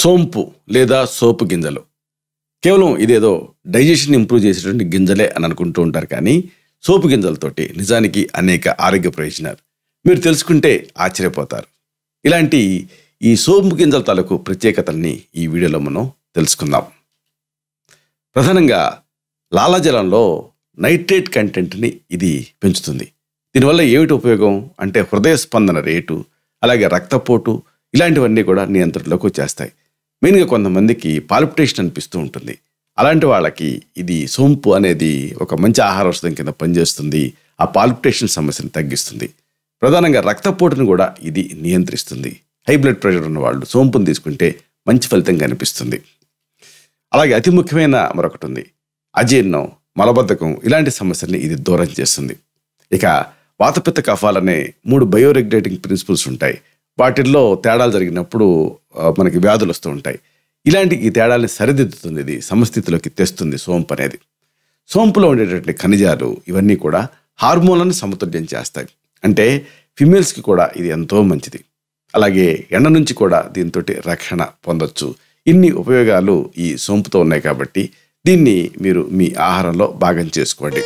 సోంపు లేదా సోపు గింజలు కేవలం ఇదేదో డైజెషన్ ఇంప్రూవ్ చేసేటువంటి గింజలే అని అనుకుంటూ ఉంటారు. కానీ సోపు గింజలతోటి నిజానికి అనేక ఆరోగ్య ప్రయోజనాలు మీరు తెలుసుకుంటే ఆశ్చర్యపోతారు. ఇలాంటి ఈ సోంపు గింజల తాలూకు ప్రత్యేకతల్ని ఈ వీడియోలో మనం తెలుసుకుందాం. ప్రధానంగా లాలాజలంలో నైట్రేట్ కంటెంట్ని ఇది పెంచుతుంది. దీనివల్ల ఏమిటి ఉపయోగం అంటే హృదయ స్పందన రేటు, అలాగే రక్తపోటు ఇలాంటివన్నీ కూడా నియంత్రణలోకి వచ్చేస్తాయి. మెయిన్గా కొంతమందికి పాల్పిటేషన్ అనిపిస్తూ ఉంటుంది. అలాంటి వాళ్ళకి ఇది సోంపు అనేది ఒక మంచి ఆహార ఔషధం కింద పనిచేస్తుంది. ఆ పాల్పిటేషన్ సమస్యను తగ్గిస్తుంది. ప్రధానంగా రక్తపోటును కూడా ఇది నియంత్రిస్తుంది. హై బ్లడ్ ప్రెషర్ ఉన్న వాళ్ళు సోంపును తీసుకుంటే మంచి ఫలితం కనిపిస్తుంది. అలాగే అతి ముఖ్యమైన మరొకటి ఉంది, అజీర్ణం, మలబద్ధకం ఇలాంటి సమస్యల్ని ఇది దూరం చేస్తుంది. ఇక వాతపిత్త కఫాలనే 3 బయోరెగ్యులేటింగ్ ప్రిన్సిపల్స్ ఉంటాయి. వాటిల్లో తేడాలు జరిగినప్పుడు మనకి వ్యాధులు వస్తూ ఉంటాయి. ఇలాంటి ఈ తేడాలని సరిదిద్దుతుంది, ఇది సమస్థితిలోకి తెస్తుంది సోంపు అనేది. సోంపులో ఉండేటటువంటి ఖనిజాలు ఇవన్నీ కూడా హార్మోన్లను సమతుల్యం చేస్తాయి. అంటే ఫిమేల్స్కి కూడా ఇది ఎంతో మంచిది. అలాగే ఎండ నుంచి కూడా దీంతో రక్షణ పొందొచ్చు. ఇన్ని ఉపయోగాలు ఈ సోంపుతో ఉన్నాయి కాబట్టి దీన్ని మీరు మీ ఆహారంలో భాగం చేసుకోండి.